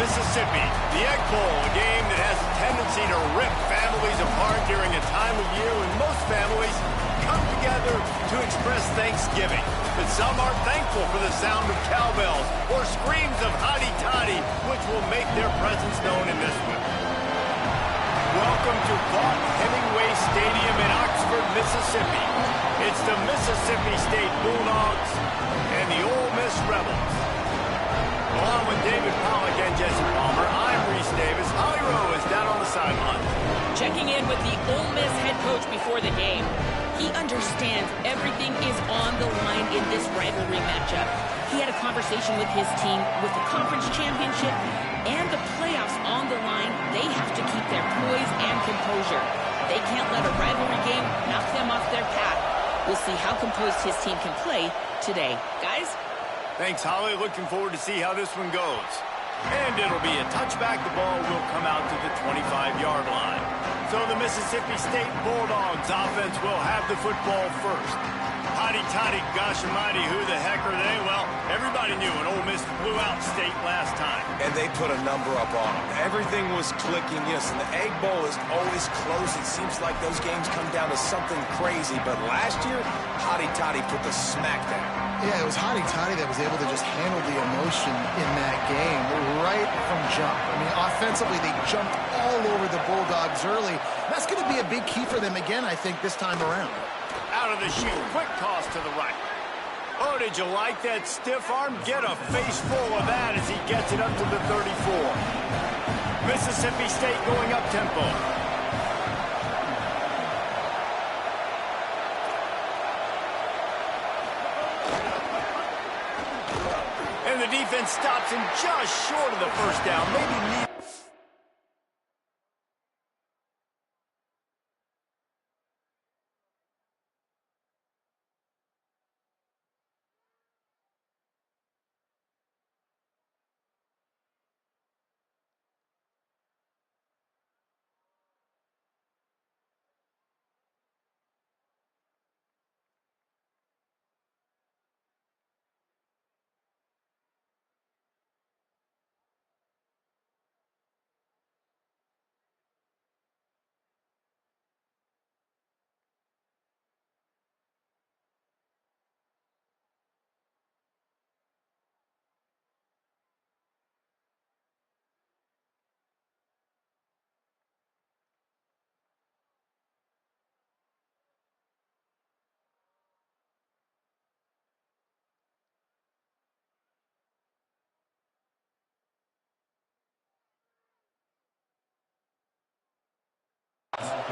Mississippi. The Egg Bowl, a game that has a tendency to rip families apart during a time of year when most families come together to express Thanksgiving. But some are thankful for the sound of cowbells or screams of hotty-toddy, which will make their presence known in this one. Welcome to Vaught Hemingway Stadium in Oxford, Mississippi. It's the Mississippi State Bulldogs and the Ole Miss Rebels. Along with David Pollack and Jesse Palmer, I'm Reese Davis. Holly Rowe is down on the sideline. Checking in with the Ole Miss head coach before the game. He understands everything is on the line in this rivalry matchup. He had a conversation with his team with the conference championship and the playoffs on the line. They have to keep their poise and composure. They can't let a rivalry game knock them off their path. We'll see how composed his team can play today. Guys? Thanks, Holly. Looking forward to see how this one goes. And it'll be a touchback. The ball will come out to the 25-yard line. So the Mississippi State Bulldogs offense will have the football first. Hotty-toddy, gosh almighty, who the heck are they? Well, everybody knew an Ole Miss blew out State last time. And they put a number up on them. Everything was clicking, yes, and the Egg Bowl is always close. It seems like those games come down to something crazy. But last year, hotty-toddy put the smack down. Yeah, it was hotty-toddy that was able to just handle the emotion in that game right from jump. I mean, offensively, they jumped all over the Bulldogs early. That's going to be a big key for them again, I think, this time around. Out of the chute, quick toss to the right. Oh, did you like that stiff arm? Get a face full of that as he gets it up to the 34. Mississippi State going up tempo. And the defense stops him just short of the first down. Maybe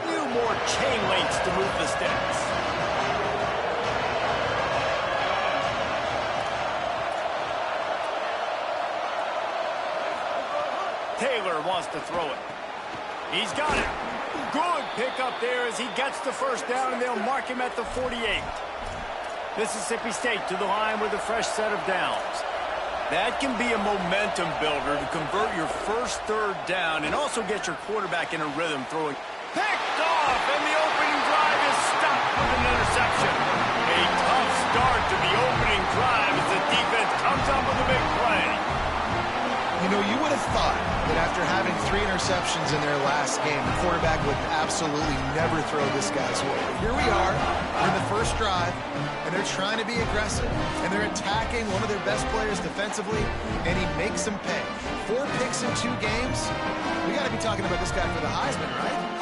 few more chain links to move the sticks. Taylor wants to throw it. He's got it. Good pickup there as he gets the first down, and they'll mark him at the 48. Mississippi State to the line with a fresh set of downs. That can be a momentum builder to convert your first third down and also get your quarterback in a rhythm throwing. Picked off, and the opening drive is stopped with an interception. A tough start to the opening drive as the defense comes up with a big play. You know, you would have thought that after having 3 interceptions in their last game, the quarterback would absolutely never throw this guy's way. Here we are, we're in the first drive, and they're trying to be aggressive, and they're attacking one of their best players defensively, and he makes them pay. 4 picks in 2 games. We got to be talking about this guy for the Heisman, right?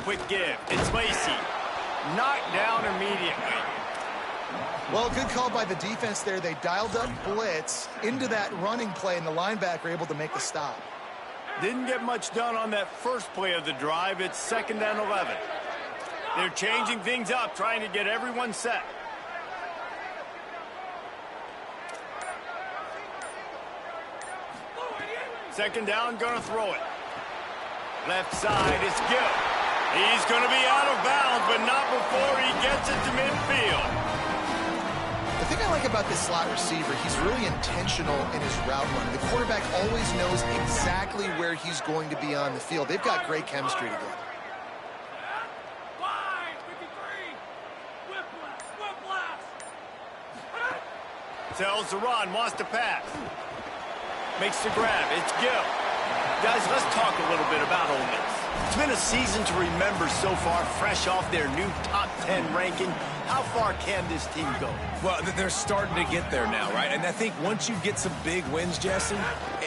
Quick give. It's Lacey. Knocked down immediately. Well, good call by the defense there. They dialed up blitz into that running play, and the linebacker able to make the stop. Didn't get much done on that first play of the drive. It's 2nd and 11. They're changing things up, trying to get everyone set. Second down, gonna throw it. Left side is Gill. He's going to be out of bounds, but not before he gets it to midfield. The thing I like about this slot receiver, he's really intentional in his route run. The quarterback always knows exactly where he's going to be on the field. They've got great chemistry together. Tells the run, wants to pass. Makes the grab. It's Gill. Guys, let's talk a little bit about Ole Miss. It's been a season to remember so far, fresh off their new top 10 ranking. How far can this team go? Well, they're starting to get there now, right? And I think once you get some big wins, Jesse,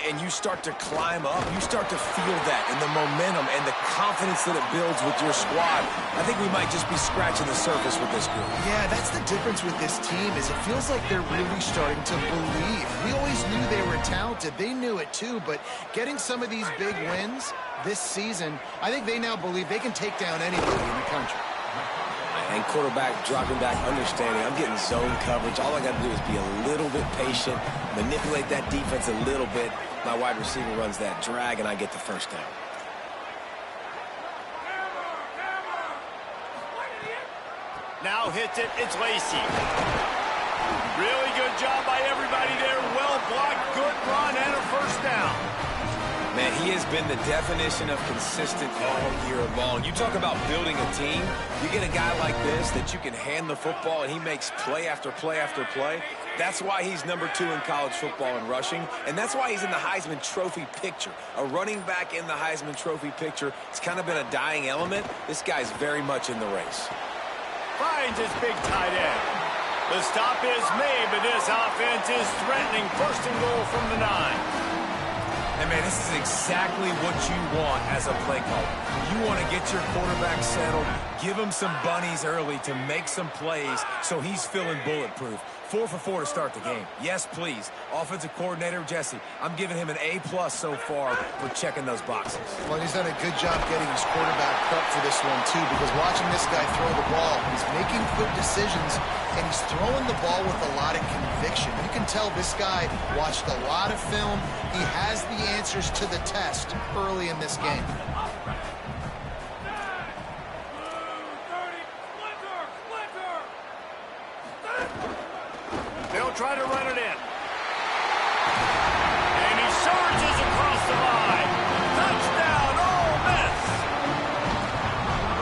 and you start to climb up, you start to feel that and the momentum and the confidence that it builds with your squad. I think we might just be scratching the surface with this group. Yeah, that's the difference with this team is it feels like they're really starting to believe. We always knew they were talented. They knew it too, but getting some of these big wins this season, I think they now believe they can take down anybody in the country. And quarterback dropping back, understanding I'm getting zone coverage. All I got to do is be a little bit patient, manipulate that defense a little bit. My wide receiver runs that drag, and I get the first down. Now hits it. It's Lacey. Really good job by everybody there. Well blocked, good run, and a first down. Man, he has been the definition of consistent all year long. You talk about building a team. You get a guy like this that you can hand the football, and he makes play after play after play. That's why he's number 2 in college football in rushing, and that's why he's in the Heisman Trophy picture. A running back in the Heisman Trophy picture. It's kind of been a dying element. This guy's very much in the race. Finds his big tight end. The stop is made, but this offense is threatening. First and goal from the 9. And, man, this is exactly what you want as a play caller. You want to get your quarterback settled, give him some bunnies early to make some plays so he's feeling bulletproof. 4 for 4 to start the game. Yes, please. Offensive coordinator, Jesse, I'm giving him an A+ so far for checking those boxes. Well, he's done a good job getting his quarterback prepped for this one, too, because watching this guy throw the ball, he's making quick decisions, and he's throwing the ball with a lot of conviction. You can tell this guy watched a lot of film. He has the answers to the test early in this game. They'll try to run it in. And he surges across the line. Touchdown, Ole Miss!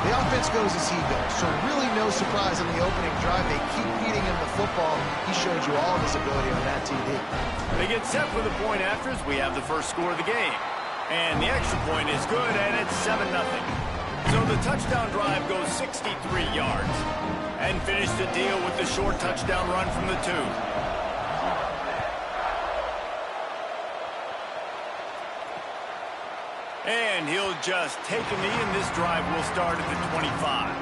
The offense goes as he goes, so really no surprise on the opening drive. They keep feeding him the football. He showed you all of his ability on that TV. They get set for the point afters. We have the first score of the game. And the extra point is good, and it's 7-0. So the touchdown drive goes 63 yards. And finish the deal with the short touchdown run from the 2. And he'll just take a knee, and this drive will start at the 25.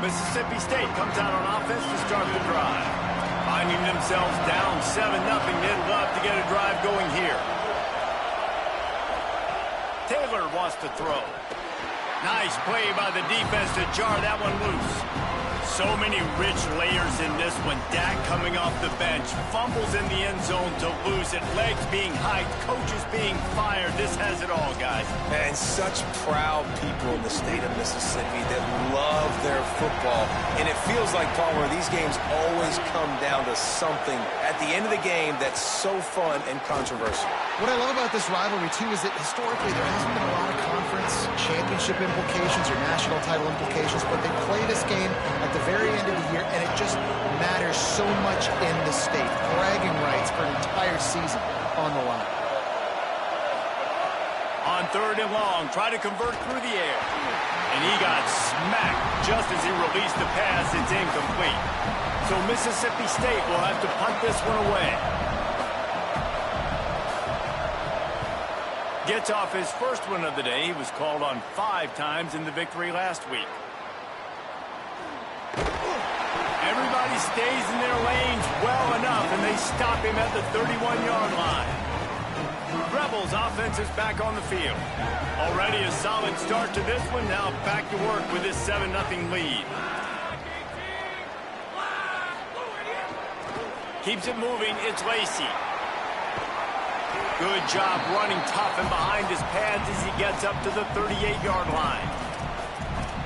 Mississippi State comes out on offense to start the drive. Finding themselves down 7-0, they'd love to get a drive going here. Taylor wants to throw. Nice play by the defense to jar that one loose. So many rich layers in this one. Dak coming off the bench. Fumbles in the end zone to lose it. Legs being hiked. Coaches being fired. This has it all, guys. And such proud people in the state of Mississippi that love their football. And it feels like, Palmer, these games always come down to something at the end of the game that's so fun and controversial. What I love about this rivalry, too, is that historically there hasn't been a lot of conference championship implications or national title implications, but they play this game at the very end of the year, and it just matters so much in the state. Bragging rights for an entire season on the line. On 3rd and long, try to convert through the air. And he got smacked just as he released the pass. It's incomplete. So Mississippi State will have to punt this one away. Gets off his first one of the day. He was called on 5 times in the victory last week. Everybody stays in their lanes well enough, and they stop him at the 31-yard line. Rebels offense is back on the field. Already a solid start to this one. Now back to work with this 7-0 lead. Keeps it moving. It's Lacey. Good job running tough and behind his pads as he gets up to the 38-yard line.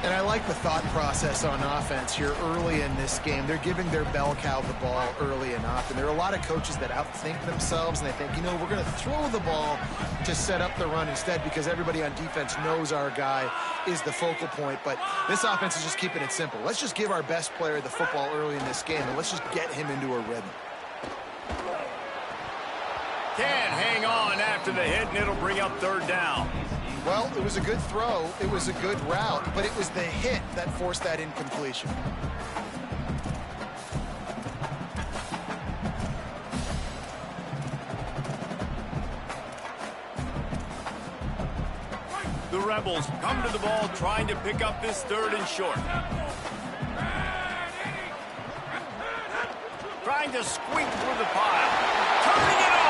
And I like the thought process on offense here early in this game. They're giving their bell cow the ball early enough. And there are a lot of coaches that outthink themselves, and they think, you know, we're going to throw the ball to set up the run instead because everybody on defense knows our guy is the focal point. But this offense is just keeping it simple. Let's just give our best player the football early in this game, and let's just get him into a rhythm. Can't hang on after the hit, and it'll bring up third down. Well, it was a good throw, it was a good route, but it was the hit that forced that incompletion. The Rebels come to the ball trying to pick up this third and short. Trying to squeak through the pile. Turning it on!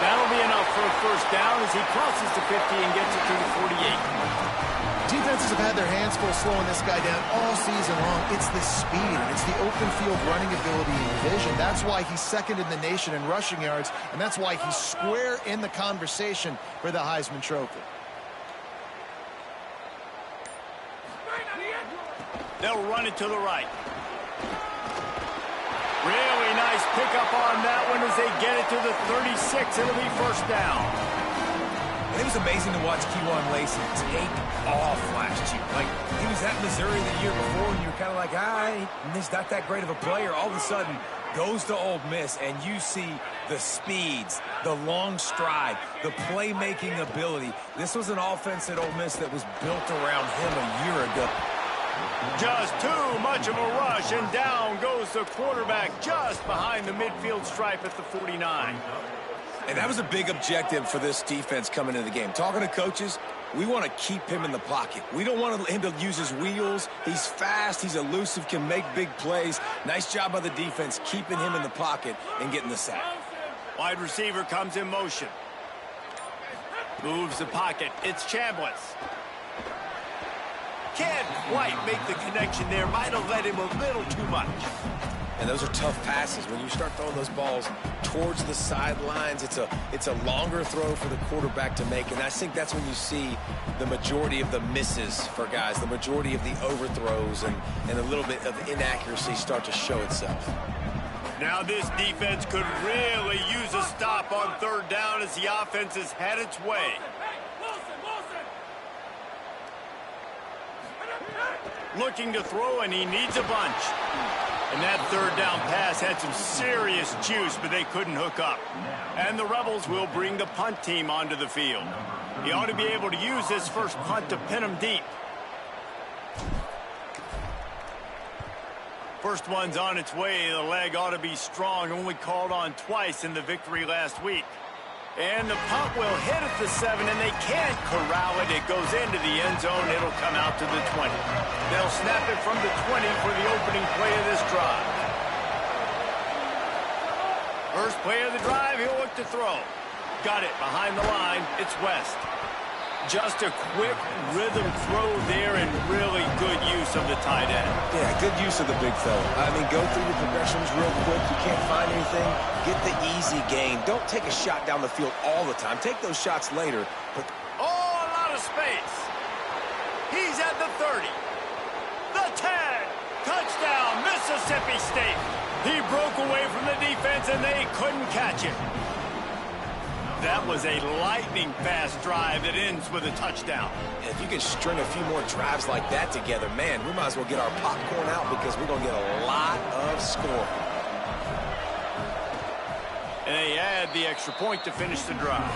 That'll be enough for a first down as he crosses the 50 and gets it to the 48. Defenses have had their hands full slowing this guy down all season long. It's the speed, and it's the open field running ability and vision. That's why he's second in the nation in rushing yards, and that's why he's square in the conversation for the Heisman Trophy. They'll run it to the right. Really nice pickup on that one as they get it to the 36. It'll be first down. It was amazing to watch Kejuan Lacey take off last year. Like, he was at Missouri the year before, and you were kind of like, he's not that great of a player. All of a sudden, goes to Ole Miss, and you see the speeds, the long stride, the playmaking ability. This was an offense at Ole Miss that was built around him a year ago. Just too much of a rush, and down goes the quarterback just behind the midfield stripe at the 49. And that was a big objective for this defense coming into the game. Talking to coaches, we want to keep him in the pocket. We don't want him to use his wheels. He's fast, he's elusive, can make big plays. Nice job by the defense keeping him in the pocket and getting the sack. Wide receiver comes in motion. Moves the pocket. It's Chambliss. Can't quite make the connection there. Might have led him a little too much. And those are tough passes. When you start throwing those balls towards the sidelines, it's a longer throw for the quarterback to make. And I think that's when you see the majority of the misses for guys, the majority of the overthrows and a little bit of inaccuracy start to show itself. Now this defense could really use a stop on third down as the offense has had its way. Looking to throw, and he needs a bunch. And that third down pass had some serious juice, but they couldn't hook up. And the Rebels will bring the punt team onto the field. He ought to be able to use this first punt to pin him deep. First one's on its way. The leg ought to be strong. Only called on twice in the victory last week. And the punt will hit at the 7, and they can't corral it. It goes into the end zone. It'll come out to the 20. They'll snap it from the 20 for the opening play of this drive. First play of the drive, he'll look to throw. Got it behind the line. It's West. Just a quick rhythm throw there and really good use of the tight end. Yeah, good use of the big fella. I mean, go through your progressions real quick. You can't find anything. Get the easy gain. Don't take a shot down the field all the time. Take those shots later. But a lot of space. He's at the 30. The 10. Touchdown, Mississippi State. He broke away from the defense, and they couldn't catch him. That was a lightning-fast drive that ends with a touchdown. If you can string a few more drives like that together, man, we might as well get our popcorn out because we're going to get a lot of score. And they add the extra point to finish the drive.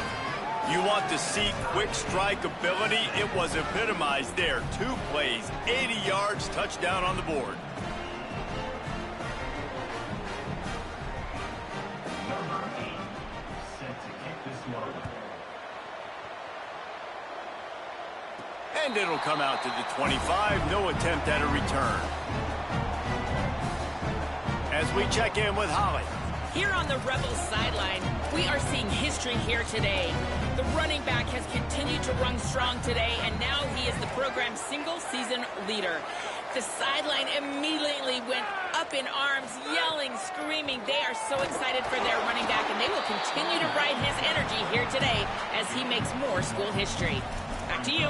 You want to see quick strike ability? It was epitomized there. 2 plays, 80 yards, touchdown on the board. And it'll come out to the 25. No attempt at a return. As we check in with Holly. Here on the Rebels sideline, we are seeing history here today. The running back has continued to run strong today, and now he is the program's single-season leader. The sideline immediately went up in arms, yelling, screaming. They are so excited for their running back, and they will continue to ride his energy here today as he makes more school history. Back to you.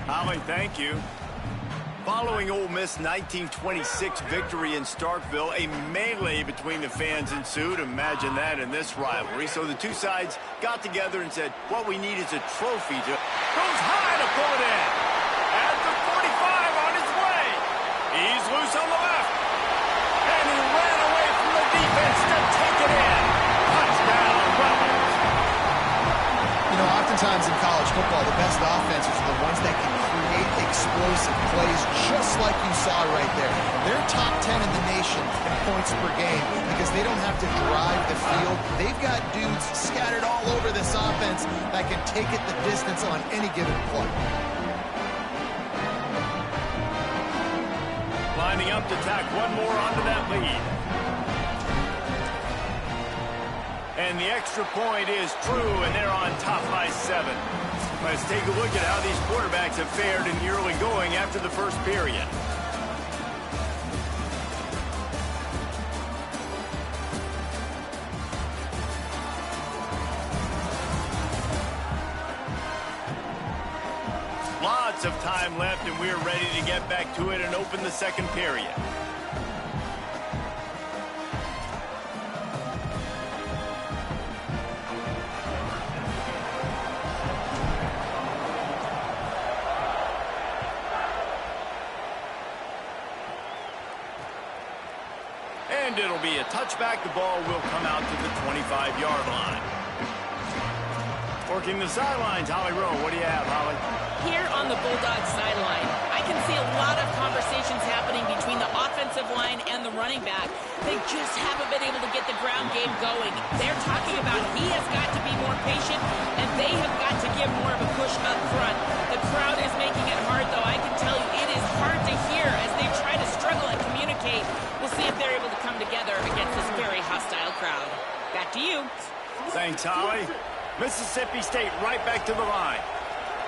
Holly, thank you. Following Ole Miss' 1926 victory in Starkville, a melee between the fans ensued. Imagine that in this rivalry. So the two sides got together and said, what we need is a trophy to... Goes high to pull it in. At the 45 on his way. He's loose on the left. And he ran away from the defense to take it in. Touchdown, Rebels. You know, oftentimes in college football, the best offenses are the ones that can create explosive plays just like you saw right there. They're top 10 in the nation in points per game because they don't have to drive the field. They've got dudes scattered all over this offense that can take it the distance on any given play. Lining up to tack one more onto that lead. And the extra point is true, and they're on top by 7. Let's take a look at how these quarterbacks have fared in the early going after the first period. Lots of time left, and we're ready to get back to it and open the second period. And it'll be a touchback. The ball will come out to the 25-yard line. Working the sidelines, Holly Rowe. What do you have, Holly? Here on the Bulldogs sideline, I can see a lot of conversations happening between the offensive line and the running back. They just haven't been able to get the ground game going. They're talking about he has got to be more patient, and they have got to give more of a push up front. The crowd is making it hard, though. I can tell you it is hard to hear as they try to struggle and communicate. We'll see if they're able to come together against this very hostile crowd. Back to you. Thanks, Holly. Mississippi State right back to the line.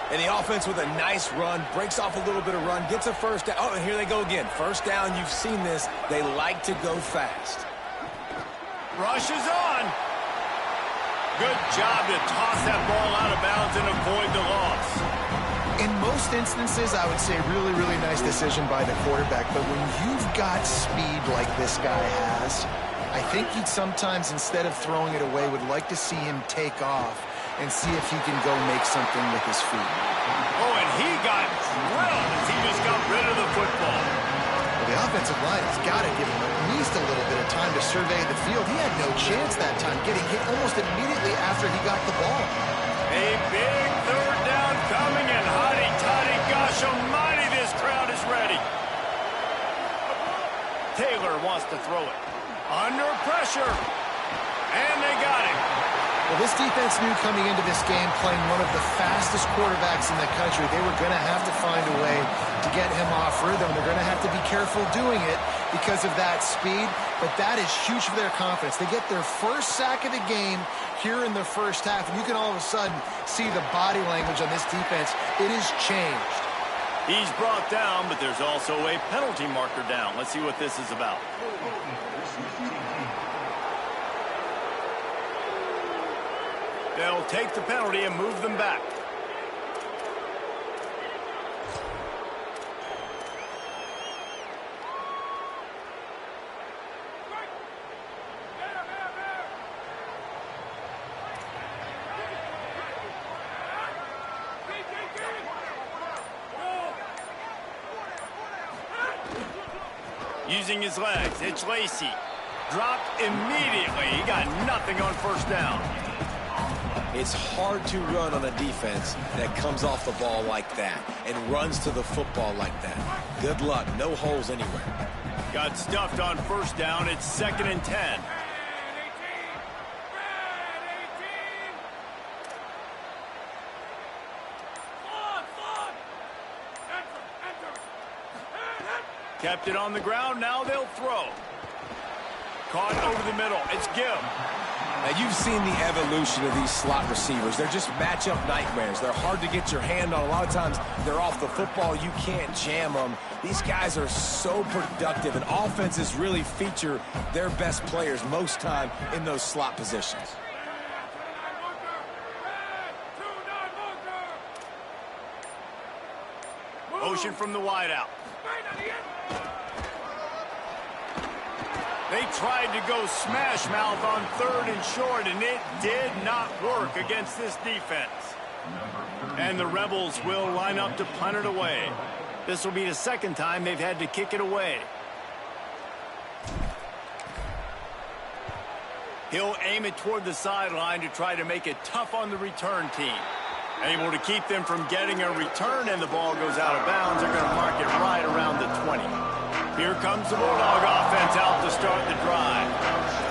And the offense with a nice run, breaks off a little bit of run, gets a first down. Oh, and here they go again. First down, you've seen this. They like to go fast. Rush is on. Good job to toss that ball out of bounds and avoid the loss. In most instances, I would say really, really nice decision by the quarterback. But when you've got speed like this guy has, I think he'd sometimes, instead of throwing it away, would like to see him take off and see if he can go make something with his feet. Oh, and he got drilled as he just got rid of the football. Well, the offensive line has got to give him at least a little bit of time to survey the field. He had no chance that time, getting hit almost immediately after he got the ball. A big third down coming, and hotty-toddy, gosh almighty, this crowd is ready. Taylor wants to throw it. Under pressure. And they got it. Well, this defense knew coming into this game, playing one of the fastest quarterbacks in the country, they were going to have to find a way to get him off rhythm. They're going to have to be careful doing it because of that speed, but that is huge for their confidence. They get their first sack of the game here in the first half, and you can all of a sudden see the body language on this defense. It has changed. He's brought down, but there's also a penalty marker down. Let's see what this is about. They'll take the penalty and move them back. Using his legs, it's Lacey. Dropped immediately. He got nothing on first down. It's hard to run on a defense that comes off the ball like that and runs to the football like that. Good luck. No holes anywhere. Got stuffed on first down. It's 2nd and 10. Kept it on the ground. Now they'll throw. Caught over the middle. It's Gibb. Now, you've seen the evolution of these slot receivers. They're just matchup nightmares. They're hard to get your hand on. A lot of times, they're off the football. You can't jam them. These guys are so productive, and offenses really feature their best players most time in those slot positions. Motion from the wideout. They tried to go smash mouth on 3rd and short, and it did not work against this defense. And the Rebels will line up to punt it away. This will be the 2nd time they've had to kick it away. He'll aim it toward the sideline to try to make it tough on the return team. Able to keep them from getting a return, and the ball goes out of bounds. They're going to mark it right around the 20. Here comes the Bulldog offense out to start the drive.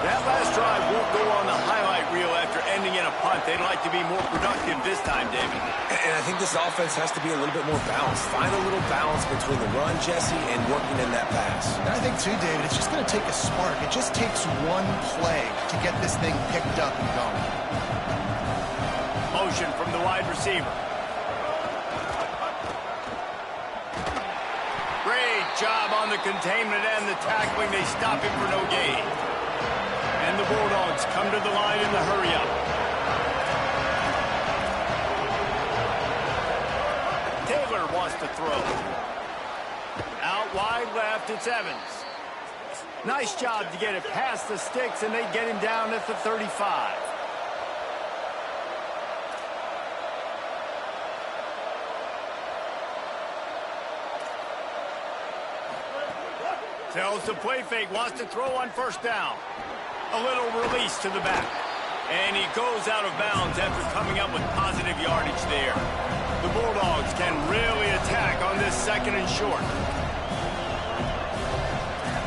That last drive won't go on the highlight reel after ending in a punt. They'd like to be more productive this time, David. And I think this offense has to be a little bit more balanced. Find a little balance between the run, Jesse, and working in that pass. And I think, too, David, it's just going to take a spark. It just takes one play to get this thing picked up and going. Motion from the wide receiver. Great job on the containment and the tackling. They stop him for no gain. And the Bulldogs come to the line in the hurry-up. Taylor wants to throw. Out wide left, it's Evans. Nice job to get it past the sticks, and they get him down at the 35. Tells the play fake, wants to throw on 1st down. A little release to the back. And he goes out of bounds after coming up with positive yardage there. The Bulldogs can really attack on this 2nd and short.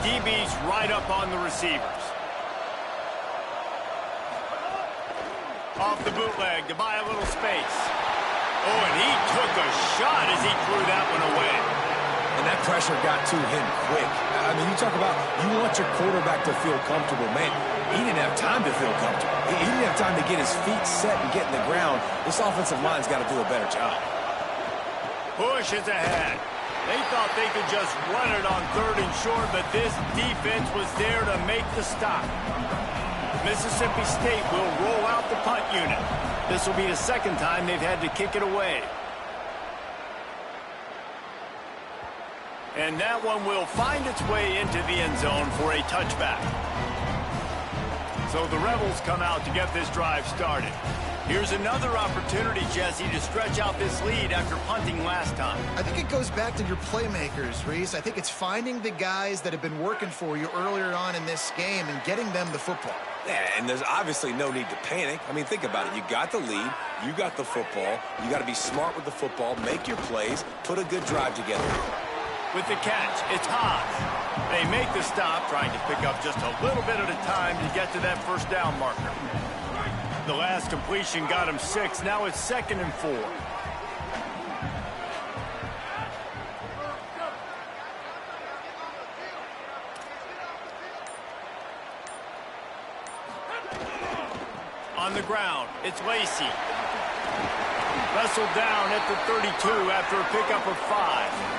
DB's right up on the receivers. Off the bootleg to buy a little space. Oh, and he took a shot as he threw that one away. And that pressure got to him quick. I mean, you talk about you want your quarterback to feel comfortable. Man, he didn't have time to feel comfortable. He didn't have time to get his feet set and get in the ground. This offensive line's got to do a better job. Push is ahead. They thought they could just run it on 3rd and short, but this defense was there to make the stop. Mississippi State will roll out the punt unit. This will be the 2nd time they've had to kick it away. And that one will find its way into the end zone for a touchback. So the Rebels come out to get this drive started. Here's another opportunity, Jesse, to stretch out this lead after punting last time. I think it goes back to your playmakers, Reese. I think it's finding the guys that have been working for you earlier on in this game and getting them the football. Yeah, and there's obviously no need to panic. I mean, think about it. You got the lead. You got the football. You got to be smart with the football, make your plays, put a good drive together. With the catch, it's Haas. They make the stop, trying to pick up just a little bit at a time to get to that 1st down marker. The last completion got him 6. Now it's 2nd and 4. On the ground, it's Lacey. Wrestled down at the 32 after a pickup of 5.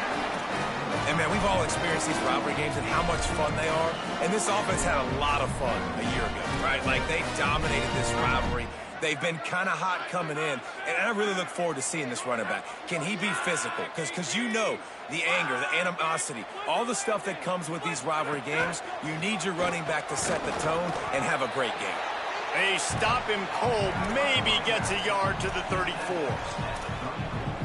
And, man, we've all experienced these rivalry games and how much fun they are. And this offense had a lot of fun a year ago, right? Like, they dominated this rivalry. They've been kind of hot coming in. And I really look forward to seeing this running back. Can he be physical? Because you know the anger, the animosity, all the stuff that comes with these rivalry games, you need your running back to set the tone and have a great game. They stop him cold, maybe gets a yard to the 34.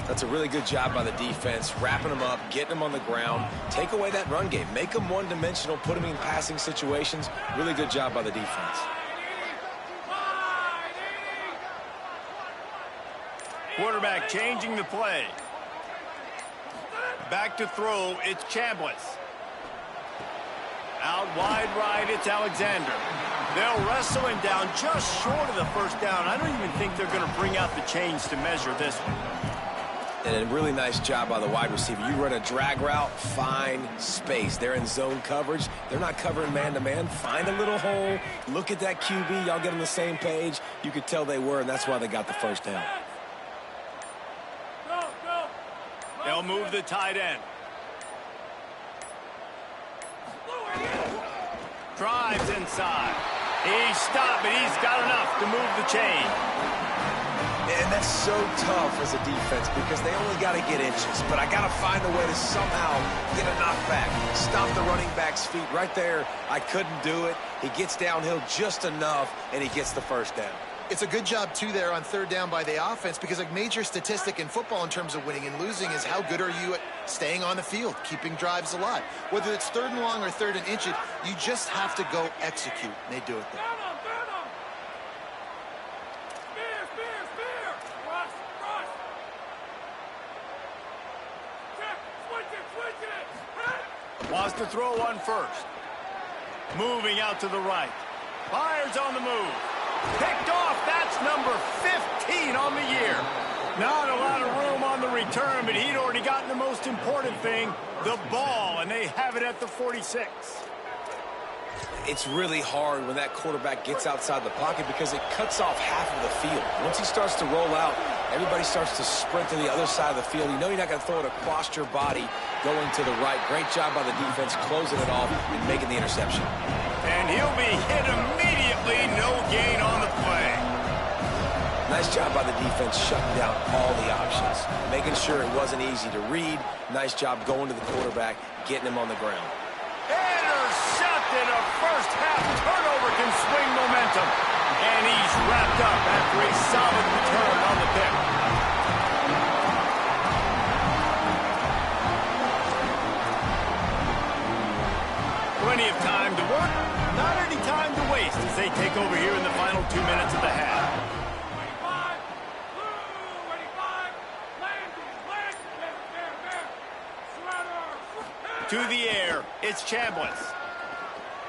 That's a really good job by the defense, wrapping them up, getting them on the ground, take away that run game, make them one-dimensional, put them in passing situations. Really good job by the defense. Quarterback changing the play. Back to throw, it's Chambliss. Out wide right, it's Alexander. They'll wrestle him down just short of the 1st down. I don't even think they're going to bring out the chains to measure this one. And a really nice job by the wide receiver. You run a drag route, find space. They're in zone coverage. They're not covering man-to-man. Find a little hole. Look at that QB. Y'all get on the same page. You could tell they were, and that's why they got the 1st down. They'll move the tight end. Drives inside. He's stopped, but he's got enough to move the chain. And that's so tough as a defense because they only got to get inches. But I got to find a way to somehow get a knockback. Stop the running back's feet right there. I couldn't do it. He gets downhill just enough, and he gets the first down. It's a good job, too, there on third down by the offense because a major statistic in football in terms of winning and losing is how good are you at staying on the field, keeping drives alive. Whether it's third and long or third and inches, you just have to go execute, and they do it there. Wants to throw one first. Moving out to the right. Fires on the move. Picked off. That's number 15 on the year. Not a lot of room on the return, but he'd already gotten the most important thing, the ball, and they have it at the 46. It's really hard when that quarterback gets outside the pocket because it cuts off half of the field. Once he starts to roll out, everybody starts to sprint to the other side of the field. You know you're not going to throw it across your body going to the right. Great job by the defense closing it off and making the interception. And he'll be hit immediately. No gain on the play. Nice job by the defense shutting down all the options, making sure it wasn't easy to read. Nice job going to the quarterback, getting him on the ground. Intercepted. A first half turnover can swing momentum. And he's wrapped up after a solid return on the pick. Plenty of time to work, not any time to waste as they take over here in the final 2 minutes of the half. 25, to the air, it's Chambliss.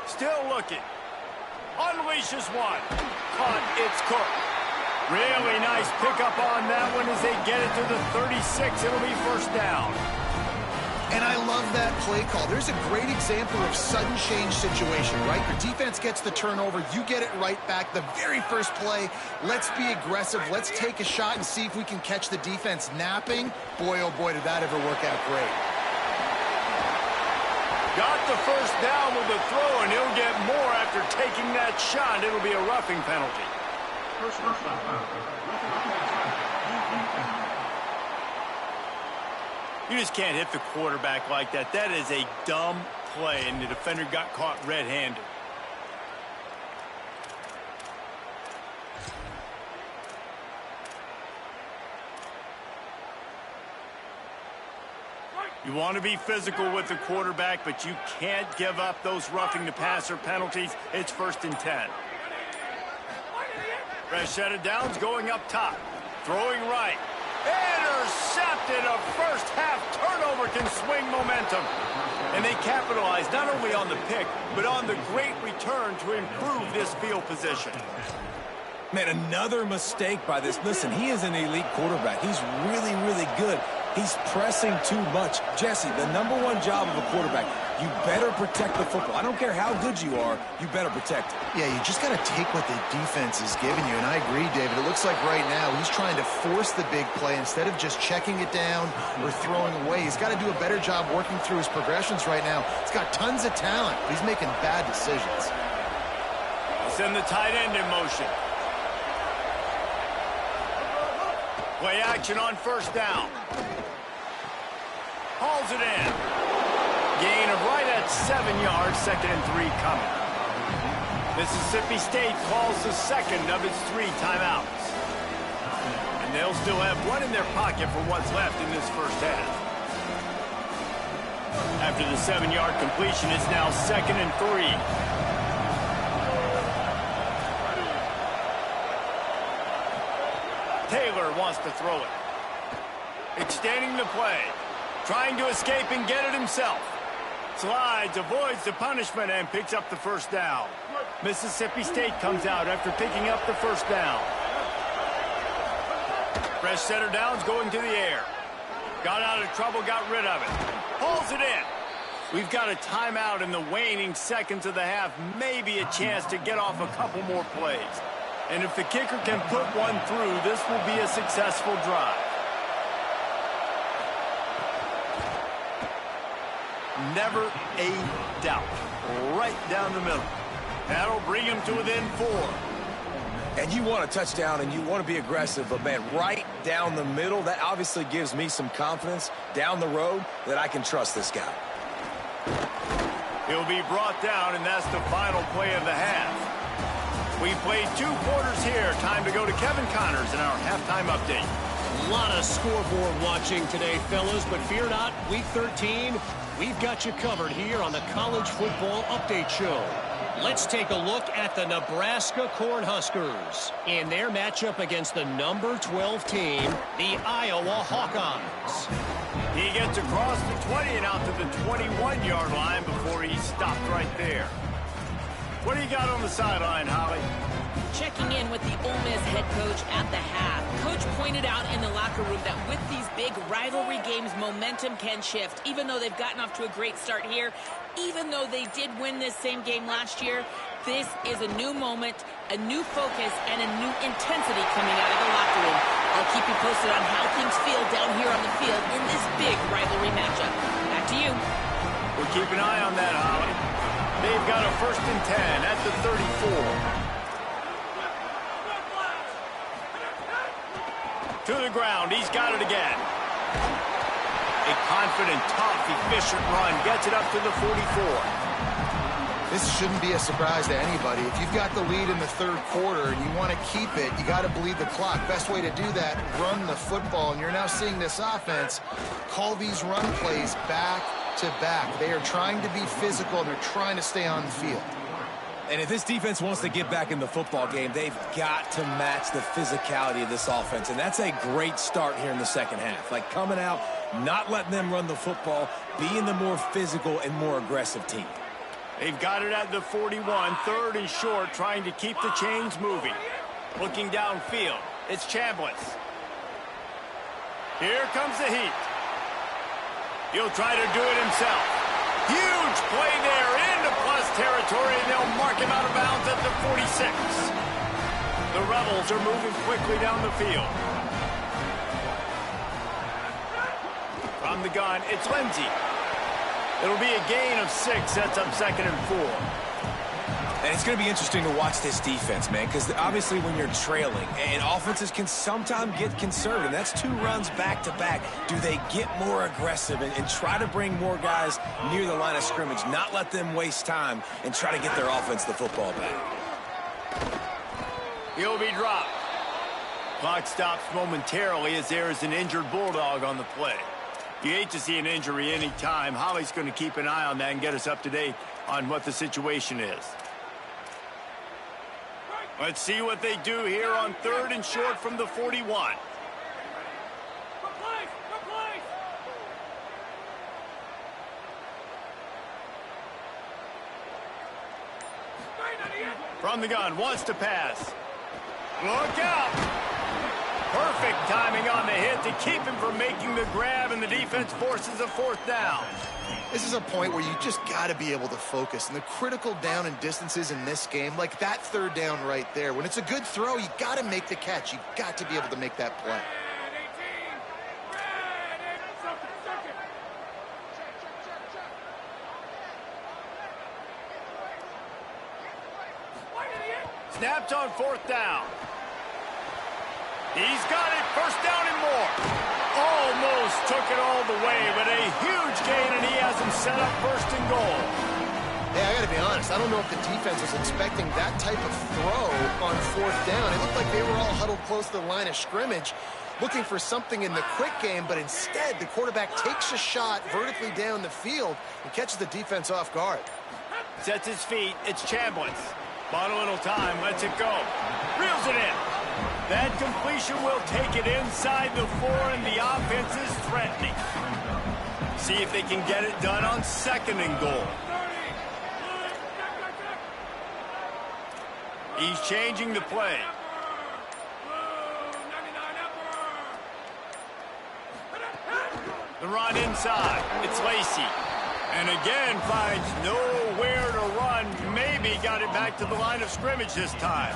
Still looking. Unleashes one. Caught, it's Cook. Really nice pickup on that one as they get it to the 36. It'll be first down. And I love that play call. There's a great example of sudden change situation, right? Your defense gets the turnover. You get it right back. The very first play, let's be aggressive. Let's take a shot and see if we can catch the defense napping. Boy, oh boy, did that ever work out great. Got the first down with the throw, and he'll get more after taking that shot. It'll be a roughing penalty. You just can't hit the quarterback like that. That is a dumb play, and the defender got caught red-handed. You want to be physical with the quarterback, but you can't give up those roughing the passer penalties. It's 1st and 10. Fresh set of downs going up top. Throwing right. Intercepted. A first half turnover can swing momentum. And they capitalize not only on the pick, but on the great return to improve this field position. Man, another mistake by this. Listen, he is an elite quarterback. He's really, really good. He's pressing too much. Jesse, the #1 job of a quarterback, you better protect the football. I don't care how good you are, you better protect it. Yeah, you just got to take what the defense is giving you. And I agree, David. It looks like right now he's trying to force the big play instead of just checking it down or throwing away. He's got to do a better job working through his progressions right now. He's got tons of talent. He's making bad decisions. Send the tight end in motion. Play action on first down. Hauls it in. Gain of right at 7 yards, 2nd and 3 coming. Mississippi State calls the second of its 3 timeouts. And they'll still have one in their pocket for what's left in this first half. After the 7-yard completion, it's now 2nd and 3. Taylor wants to throw it. Extending the play. Trying to escape and get it himself. Slides, avoids the punishment, and picks up the first down. Mississippi State comes out after picking up the first down. Fresh set of downs going to the air. Got out of trouble, got rid of it. Pulls it in. We've got a timeout in the waning seconds of the half. Maybe a chance to get off a couple more plays. And if the kicker can put one through, this will be a successful drive. Never a doubt. Right down the middle. That'll bring him to within 4. And you want a touchdown and you want to be aggressive, but, man, right down the middle, that obviously gives me some confidence down the road that I can trust this guy. He'll be brought down, and that's the final play of the half. We played 2 quarters here. Time to go to Kevin Connors in our halftime update. A lot of scoreboard watching today, fellas, but fear not, Week 13, we've got you covered here on the College Football Update Show. Let's take a look at the Nebraska Cornhuskers in their matchup against the number 12 team, the Iowa Hawkeyes. He gets across the 20 and out to the 21-yard line before he stopped right there. What do you got on the sideline, Holly? Checking in with the Ole Miss head coach at the half. Coach pointed out in the locker room that with these big rivalry games, momentum can shift. Even though they've gotten off to a great start here, even though they did win this same game last year, this is a new moment, a new focus, and a new intensity coming out of the locker room. I'll keep you posted on how things feel down here on the field in this big rivalry matchup. Back to you. We'll keep an eye on that, Holly. They've got a 1st and 10 at the 34. To the ground, he's got it again. A confident, tough, efficient run gets it up to the 44. This shouldn't be a surprise to anybody. If you've got the lead in the 3rd quarter and you want to keep it, you got to bleed the clock. Best way to do that, run the football. And you're now seeing this offense call these run plays back to back. They are trying to be physical, and they're trying to stay on the field. And if this defense wants to get back in the football game, they've got to match the physicality of this offense. And that's a great start here in the second half. Like coming out, not letting them run the football, being the more physical and more aggressive team. They've got it at the 41, 3rd and short, trying to keep the chains moving. Looking downfield, it's Chambliss. Here comes the heat. He'll try to do it himself. Huge play there into plus territory, and they'll mark him out of bounds at the 46. The Rebels are moving quickly down the field. From the gun, it's Lindsey. It'll be a gain of 6, sets up 2nd and 4. And it's going to be interesting to watch this defense, man, because obviously when you're trailing, and offenses can sometimes get conservative. That's 2 runs back-to-back. Do they get more aggressive and try to bring more guys near the line of scrimmage, not let them waste time, and try to get their offense the football back? He'll be dropped. Clock stops momentarily as there is an injured Bulldog on the play. You hate to see an injury any time. Holly's going to keep an eye on that and get us up to date on what the situation is. Let's see what they do here on 3rd and short from the 41. From the gun, wants to pass. Look out! Perfect timing on the hit to keep him from making the grab, and the defense forces a 4th down. This is a point where you just got to be able to focus. And the critical down and distances in this game, like that 3rd down right there, when it's a good throw, you got to make the catch. You got to be able to make that play. Snapped on 4th down. He's got it, 1st down and more. Almost took it all the way, but a huge gain, and he has him set up 1st and goal. Hey, I got to be honest. I don't know if the defense was expecting that type of throw on 4th down. It looked like they were all huddled close to the line of scrimmage, looking for something in the quick game, but instead the quarterback takes a shot vertically down the field and catches the defense off guard. Sets his feet. It's Chambliss. Bought a little time. Lets it go. Reels it in. That completion will take it inside the 4, and the offense is threatening. See if they can get it done on 2nd and goal. He's changing the play. The run inside. It's Lacey. And again finds nowhere to run. Maybe got it back to the line of scrimmage this time.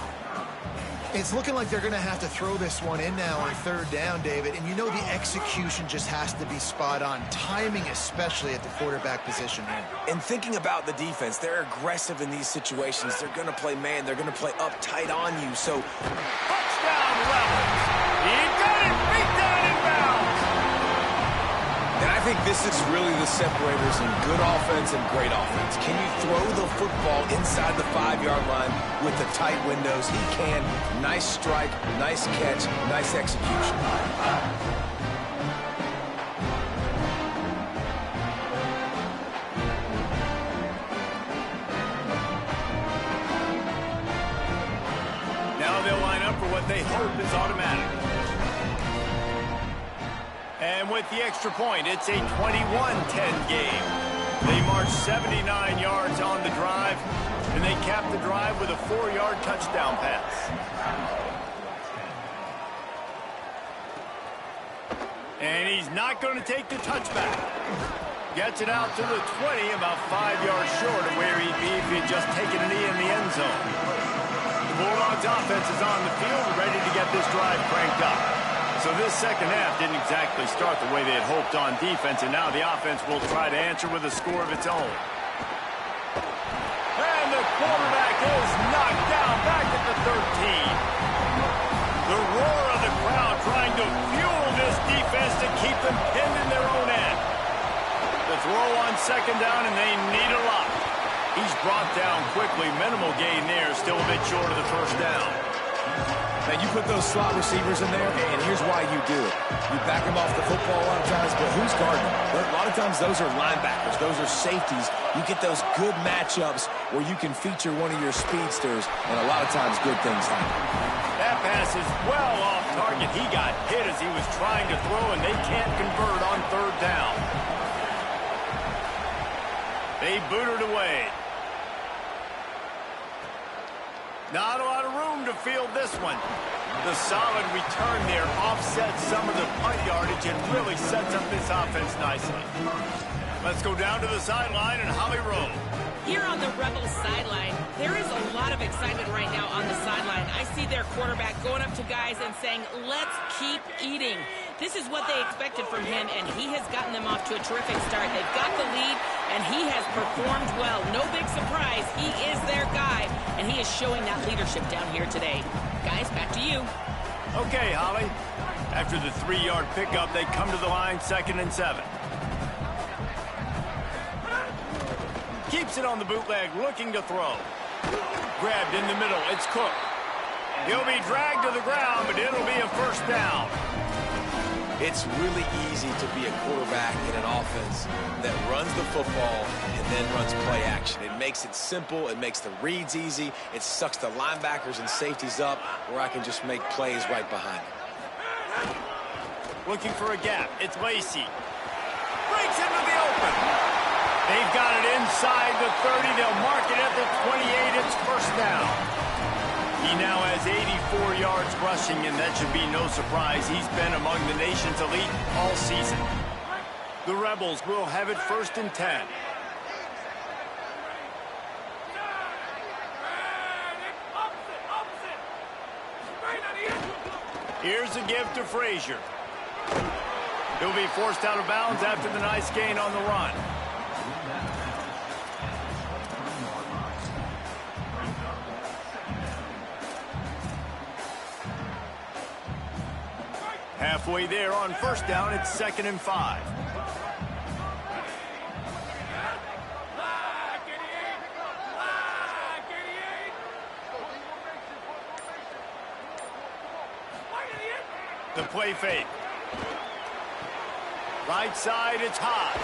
It's looking like they're going to have to throw this one in now on third down, David. And you know the execution just has to be spot on. Timing especially at the quarterback position here. And thinking about the defense, they're aggressive in these situations. They're going to play man. They're going to play up tight on you. So, touchdown Rebels. He got it. Beat down inbounds. and I think this is really the separators in good offense and great offense. Can you throw the football inside the 5-yard line with the tight windows? He can. Nice strike, nice catch, nice execution. Now they'll line up for what they hope is automatic. And with the extra point, it's a 21-10 game. They march 79 yards on the drive, and they cap the drive with a 4-yard touchdown pass. And he's not going to take the touchback. Gets it out to the 20, about 5 yards short of where he'd be if he'd just taken a knee in the end zone. The Bulldogs offense is on the field, ready to get this drive cranked up. So this second half didn't exactly start the way they had hoped on defense, and now the offense will try to answer with a score of its own. And the quarterback is knocked down back at the 13. The roar of the crowd trying to fuel this defense to keep them pinned in their own end. The throw on second down, and they need a lot. He's brought down quickly. Minimal gain there, still a bit short of the first down. And you put those slot receivers in there, and here's why you do it. You back them off the football a lot of times, but who's guarding them? A lot of times those are linebackers. Those are safeties. You get those good matchups where you can feature one of your speedsters, and a lot of times good things happen. That pass is well off target. He got hit as he was trying to throw, and they can't convert on third down. They boot it away. Not a lot of room to field this one. The solid return there offsets some of the punt yardage and really sets up this offense nicely. Let's go down to the sideline and Holly Rowe. Here on the Rebels sideline, there is a lot of excitement right now on the sideline. I see their quarterback going up to guys and saying, let's keep eating. This is what they expected from him, and he has gotten them off to a terrific start. They've got the lead, and he has performed well. No big surprise. He is their guy, and he is showing that leadership down here today. Guys, back to you. Okay, Holly. After the 3-yard pickup, they come to the line, 2nd and 7. Keeps it on the bootleg, looking to throw. Grabbed in the middle, it's Cook. He'll be dragged to the ground, but it'll be a first down. It's really easy to be a quarterback in an offense that runs the football and then runs play action. It makes it simple. It makes the reads easy. It sucks the linebackers and safeties up where I can just make plays right behind them. Looking for a gap. It's Lacey. Breaks into the open. They've got it inside the 30. They'll mark it at the 28. It's first down. He now has 84 yards rushing, and that should be no surprise. He's been among the nation's elite all season. The Rebels will have it 1st and 10. Here's a give to Frazier. He'll be forced out of bounds after the nice gain on the run. Halfway there on first down, it's 2nd and 5. The play fake. Right side, it's Haas.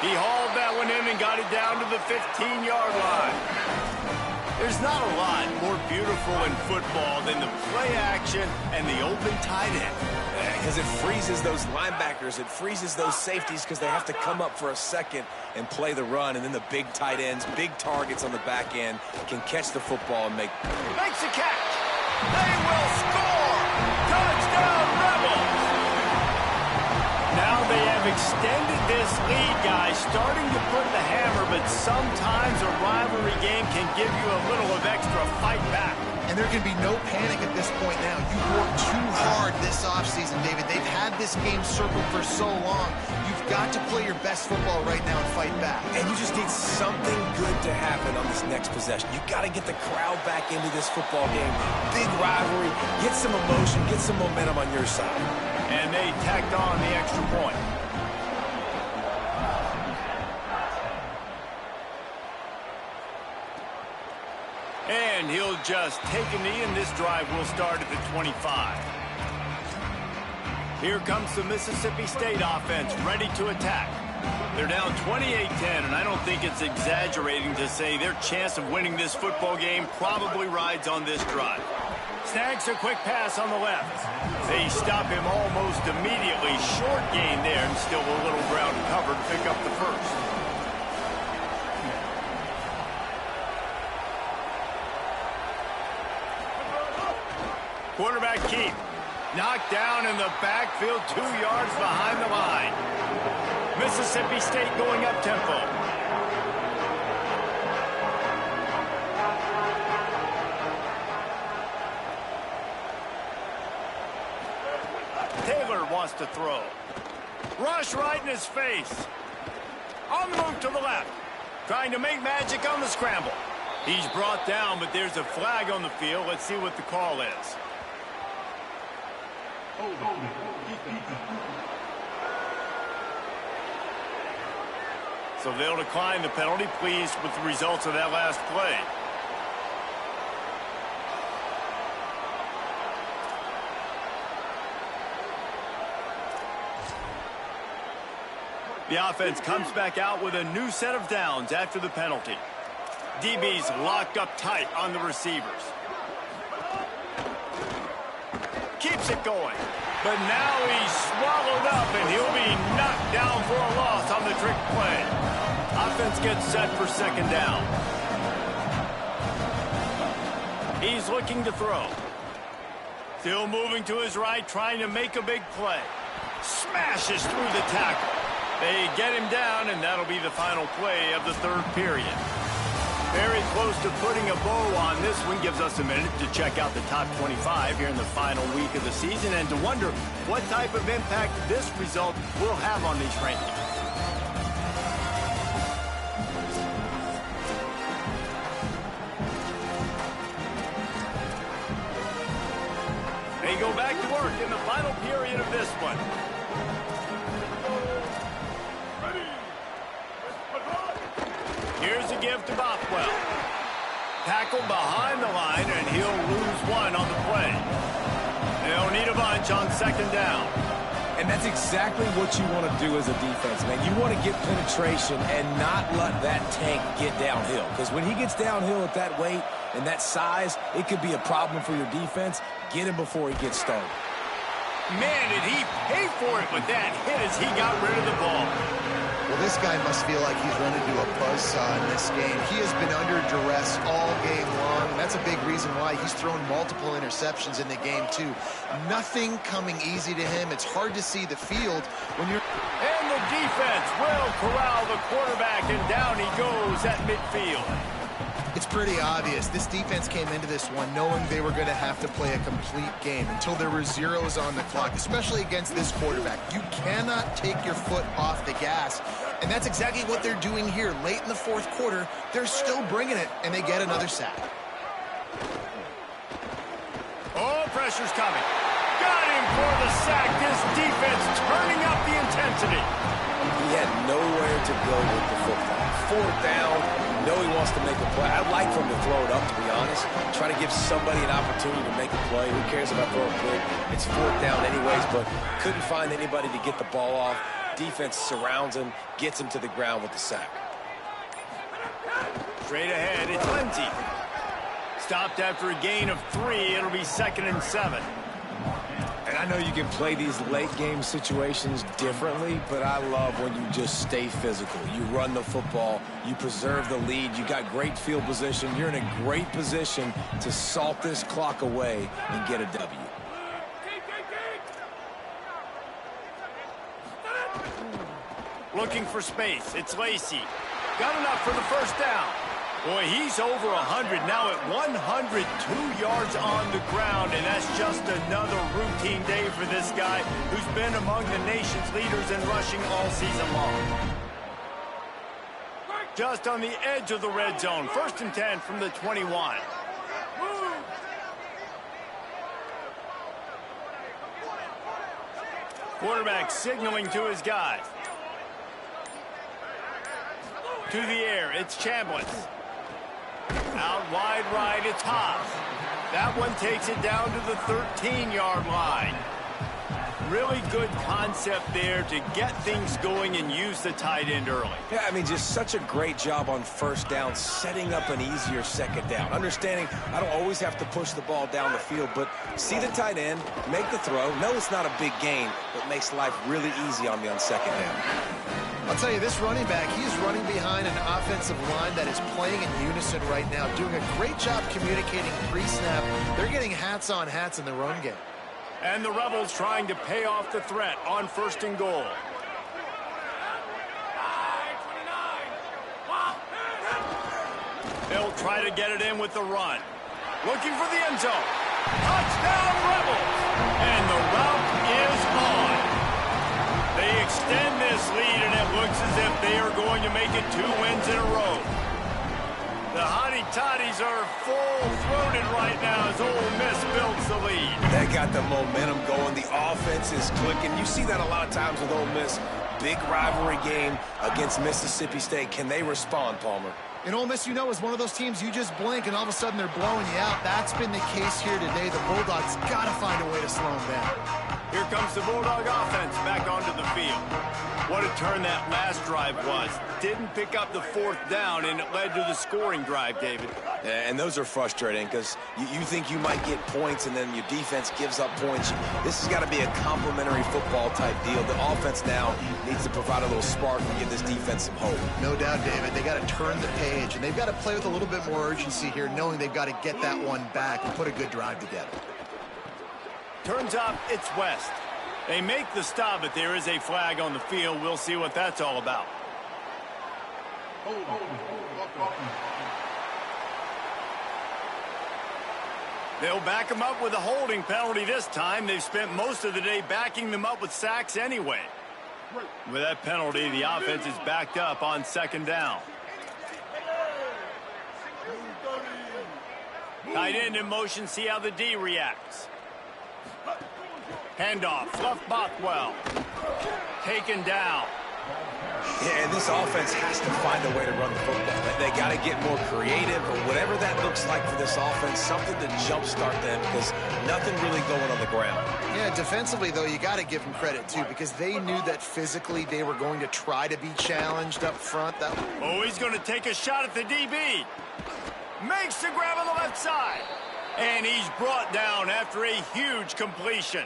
He hauled that one in and got it down to the 15-yard line. There's not a lot more beautiful in football than the play action and the open tight end. Because it freezes those linebackers. It freezes those safeties because they have to come up for a second and play the run. And then the big tight ends, big targets on the back end can catch the football and makes a catch. They will score. Touchdown, Rebels. Now they have extended this lead, guys, starting to put the hammer, but sometimes a rivalry game can give you a little of extra fight back. And there can be no panic at this point now. You've worked too hard this offseason, David. They've had this game circled for so long. You've got to play your best football right now and fight back. And you just need something good to happen on this next possession. You got to get the crowd back into this football game. Big rivalry. Get some emotion. Get some momentum on your side. And they tacked on the extra point. And he'll just take a knee, and this drive will start at the 25. Here comes the Mississippi State offense, ready to attack. They're down 28-10, and I don't think it's exaggerating to say their chance of winning this football game probably rides on this drive. Snags a quick pass on the left. They stop him almost immediately. Short gain there, and still a little ground cover to pick up the first. Quarterback keep. Knocked down in the backfield, 2 yards behind the line. Mississippi State going up tempo. Taylor wants to throw. Rush right in his face. On the move to the left. Trying to make magic on the scramble. He's brought down, but there's a flag on the field. Let's see what the call is. So they'll decline the penalty. Pleased with the results of that last play. The offense comes back out with a new set of downs after the penalty. DB's locked up tight on the receivers. Keeps it going. But now he's swallowed up, and he'll be knocked down for a loss on the trick play. Offense gets set for second down. He's looking to throw. Still moving to his right, trying to make a big play. Smashes through the tackle. They get him down, and that'll be the final play of the third period. Very close to putting a bow on this one. Gives us a minute to check out the top 25 here in the final week of the season and to wonder what type of impact this result will have on these rankings. They go back to work in the final period of this one. Here's a give to Bothwell. Tackled behind the line, and he'll lose one on the play. They'll need a bunch on second down. And that's exactly what you want to do as a defense, man. You want to get penetration and not let that tank get downhill. Because when he gets downhill at that weight and that size, it could be a problem for your defense. Get him before he gets started. Man, did he pay for it with that hit as he got rid of the ball. Well, this guy must feel like he's run into a buzzsaw in this game. He has been under duress all game long, and that's a big reason why he's thrown multiple interceptions in the game, too. Nothing coming easy to him. It's hard to see the field when you're... And the defense will corral the quarterback, and down he goes at midfield. It's pretty obvious. This defense came into this one knowing they were going to have to play a complete game until there were zeros on the clock, especially against this quarterback. You cannot take your foot off the gas, and that's exactly what they're doing here. Late in the fourth quarter, they're still bringing it, and they get another sack. Oh, pressure's coming. Got him for the sack. This defense turning up the intensity. He had nowhere to go with the football. Fourth down, you know he wants to make a play. I'd like for him to throw it up, to be honest. Try to give somebody an opportunity to make a play. Who cares about throwing quick? It's fourth down anyways, but couldn't find anybody to get the ball off. Defense surrounds him, gets him to the ground with the sack. Straight ahead, it's Lindsey. Stopped after a gain of 3. It'll be 2nd and 7. And I know you can play these late game situations differently, but I love when you just stay physical. You run the football, you preserve the lead, you got great field position, you're in a great position to salt this clock away and get a W. Looking for space, it's Lacey. Got enough for the first down. Boy, he's over 100 now at 102 yards on the ground, and that's just another routine day for this guy who's been among the nation's leaders in rushing all season long. Just on the edge of the red zone. 1st and 10 from the 21. Quarterback signaling to his guys. To the air, it's Chambliss. Out wide right, it's Haas. That one takes it down to the 13-yard line. Really good concept there to get things going and use the tight end early. Yeah, I mean, just such a great job on 1st down, setting up an easier 2nd down. Understanding I don't always have to push the ball down the field, but see the tight end, make the throw. No, it's not a big gain, but makes life really easy on me on 2nd down. I'll tell you, this running back, he's running behind an offensive line that is playing in unison right now, doing a great job communicating pre-snap. They're getting hats on hats in the run game. And the Rebels trying to pay off the threat on 1st and goal. They'll try to get it in with the run. Looking for the end zone. Touchdown, Rebels! And the route is on. They extend this lead, and it looks as if they are going to make it 2 wins in a row. The Hottie Toddies are full-throated right now as Ole Miss builds the lead. They got the momentum going. The offense is clicking. You see that a lot of times with Ole Miss. Big rivalry game against Mississippi State. Can they respond, Palmer? And Ole Miss, you know, is one of those teams you just blink and all of a sudden they're blowing you out. That's been the case here today. The Bulldogs got to find a way to slow them down. Here comes the Bulldog offense back onto the field. What a turn that last drive was. Didn't pick up the 4th down, and it led to the scoring drive, David. Yeah, and those are frustrating because you think you might get points, and then your defense gives up points. This has got to be a complimentary football type deal. The offense now needs to provide a little spark and give this defense some hope. No doubt, David. They got to turn the page, and they've got to play with a little bit more urgency here, knowing they've got to get that one back and put a good drive together. Turns up, it's West. They make the stop, but there is a flag on the field. We'll see what that's all about. They'll back them up with a holding penalty this time. They've spent most of the day backing them up with sacks anyway. With that penalty, the offense is backed up on 2nd down. Tight end in motion, see how the D reacts. Handoff, Fluff Bothwell. Taken down. Yeah, and this offense has to find a way to run the football. They got to get more creative, or whatever that looks like for this offense, something to jumpstart them because nothing really going on the ground. Yeah, defensively, though, you got to give them credit, too, because they knew that physically they were going to try to be challenged up front. Oh, he's going to take a shot at the DB. Makes the grab on the left side. And he's brought down after a huge completion.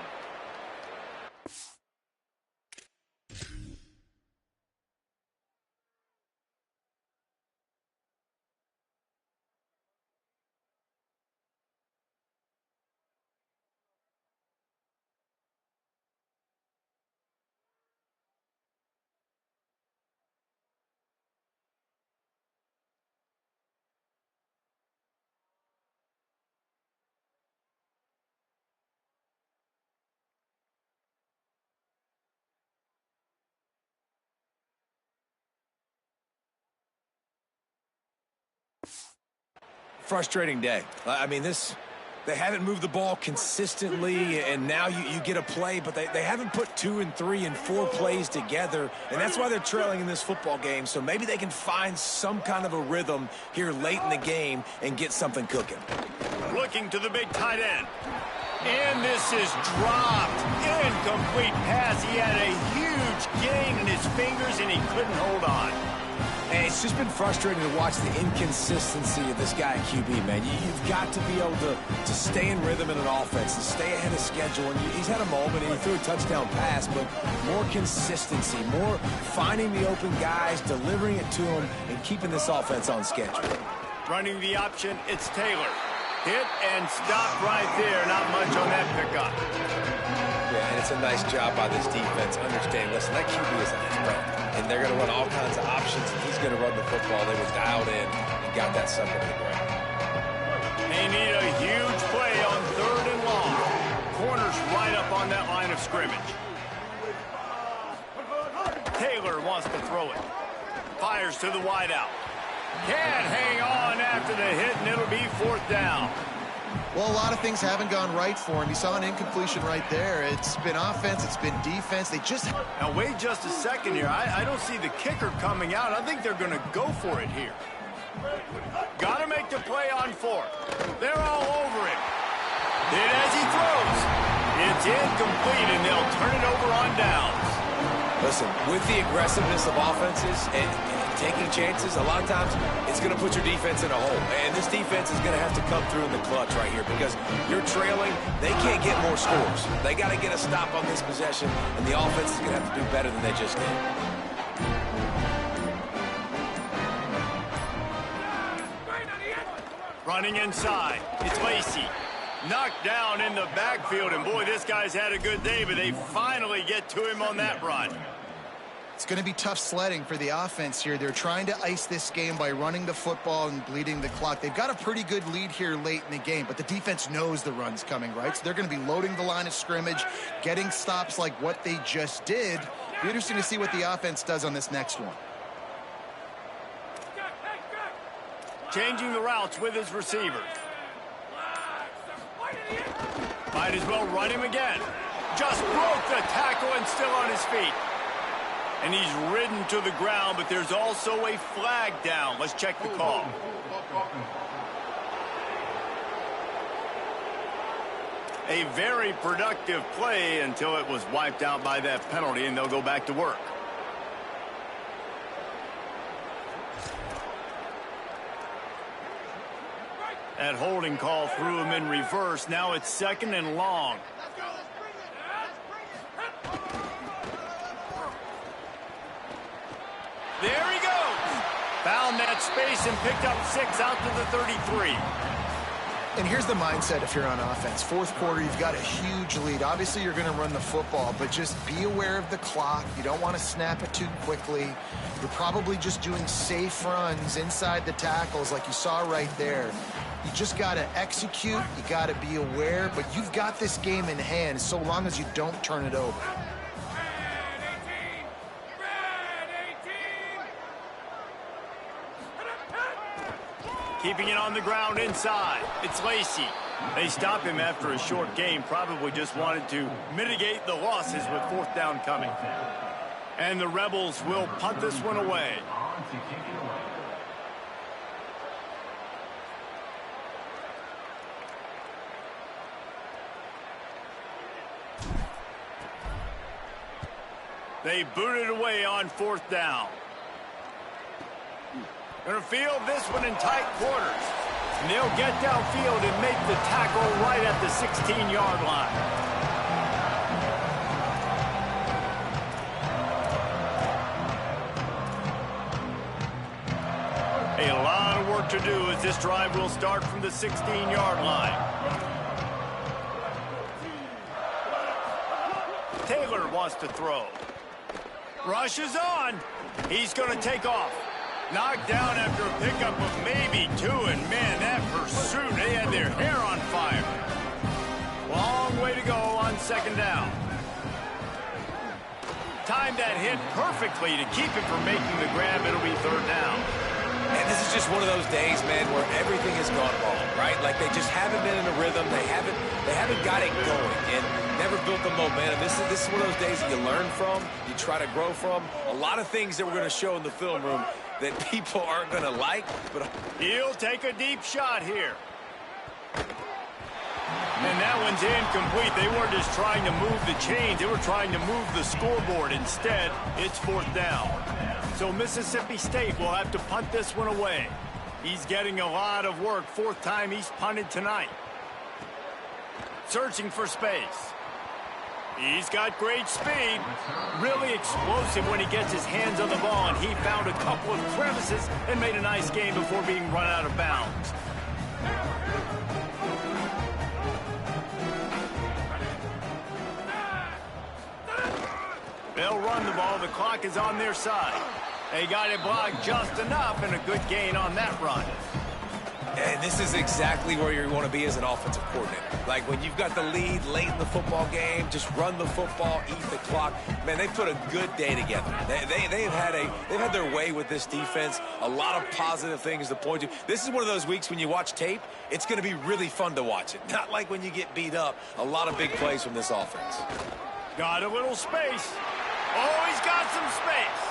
Frustrating day. I mean, they haven't moved the ball consistently, and now you get a play, but they haven't put 2 and 3 and 4 plays together, and that's why they're trailing in this football game. So maybe they can find some kind of a rhythm here late in the game and get something cooking. Looking to the big tight end. And this is dropped. Incomplete pass. He had a huge gain in his fingers, and he couldn't hold on. And it's just been frustrating to watch the inconsistency of this guy at QB, man. You've got to be able to stay in rhythm in an offense and stay ahead of schedule. And he's had a moment, and he threw a touchdown pass, but more consistency, more finding the open guys, delivering it to them, and keeping this offense on schedule. Running the option, it's Taylor. Hit and stopped right there. Not much on that pickup. Yeah, and it's a nice job by this defense. Understand, listen, that QB is on his brand. And they're going to run all kinds of options, and he's going to run the football. They were dialed in and got that sucker to the ground. They need a huge play on 3rd and long. Corner's right up on that line of scrimmage. Taylor wants to throw it. Fires to the wideout. Can't hang on after the hit, and it'll be 4th down. Well, a lot of things haven't gone right for him. You saw an incompletion right there. It's been offense, it's been defense. They just... Now, wait just a second here. I don't see the kicker coming out. I think they're going to go for it here. Got to make the play on 4th. They're all over him. Then as he throws, it's incomplete, and they'll turn it over on downs. Listen, with the aggressiveness of offenses and taking chances, a lot of times it's going to put your defense in a hole. And this defense is going to have to come through in the clutch right here because you're trailing. They can't get more scores. They got to get a stop on this possession, and the offense is going to have to do better than they just did. Running inside, it's Lacey. Knocked down in the backfield, and boy, this guy's had a good day, but they finally get to him on that run. It's going to be tough sledding for the offense here. They're trying to ice this game by running the football and bleeding the clock. They've got a pretty good lead here late in the game, but the defense knows the run's coming, right? So they're going to be loading the line of scrimmage, getting stops like what they just did. It'll be interesting to see what the offense does on this next one. Changing the routes with his receivers. Might as well run him again. Just broke the tackle and still on his feet. And he's ridden to the ground, but there's also a flag down. Let's check the call. A very productive play until it was wiped out by that penalty, and they'll go back to work. That holding call threw him in reverse. Now it's 2nd and long. There he goes. Found that space and picked up 6 out to the 33. And here's the mindset if you're on offense. 4th quarter, you've got a huge lead. Obviously, you're going to run the football, but just be aware of the clock. You don't want to snap it too quickly. You're probably just doing safe runs inside the tackles like you saw right there. You just got to execute. You got to be aware, but you've got this game in hand so long as you don't turn it over. Keeping it on the ground inside. It's Lacey. They stop him after a short game. Probably just wanted to mitigate the losses with 4th down coming. And the Rebels will punt this one away. They boot it away on 4th down. Going to field this one in tight quarters. And they'll get downfield and make the tackle right at the 16-yard line. A lot of work to do as this drive will start from the 16-yard line. Taylor wants to throw. Rush is on. He's going to take off. Knocked down after a pickup of maybe 2, and man, that pursuit, they had their hair on fire. Long way to go on 2nd down. Timed that hit perfectly to keep him from making the grab. It'll be 3rd down. And this is just one of those days, man, where everything has gone wrong, right? Like they just haven't been in a rhythm. They haven't got it going and never built the momentum. This is one of those days that you learn from, you try to grow from. A lot of things that we're going to show in the film room that people aren't going to like. But he'll take a deep shot here. And that one's incomplete. They weren't just trying to move the chains. They were trying to move the scoreboard. Instead, it's 4th down. So Mississippi State will have to punt this one away. He's getting a lot of work. 4th time he's punted tonight. Searching for space. He's got great speed. Really explosive when he gets his hands on the ball, and he found a couple of crevices and made a nice game before being run out of bounds. They'll run the ball. The clock is on their side. They got it blocked just enough and a good gain on that run. And this is exactly where you want to be as an offensive coordinator. Like when you've got the lead late in the football game, just run the football, eat the clock. Man, they put a good day together. They've had their way with this defense. A lot of positive things to point to. This is one of those weeks when you watch tape, it's going to be really fun to watch it. Not like when you get beat up. A lot of big plays from this offense. Got a little space. Oh, he's got some space.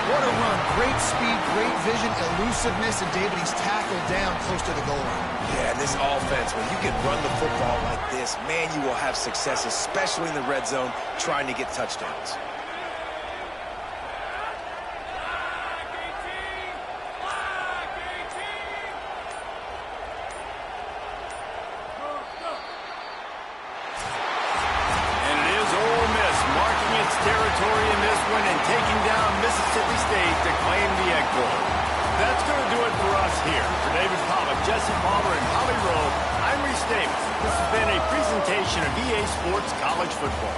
What a run. Great speed, great vision, elusiveness, and David, he's tackled down close to the goal line. Yeah, this offense, when you can run the football like this, man, you will have success, especially in the red zone, trying to get touchdowns. Territory in this one and taking down Mississippi State to claim the Egg Bowl. That's going to do it for us here. For David Pollock, Jesse Palmer, and Holly Rowe, I'm Reese Davis. This has been a presentation of EA Sports College Football.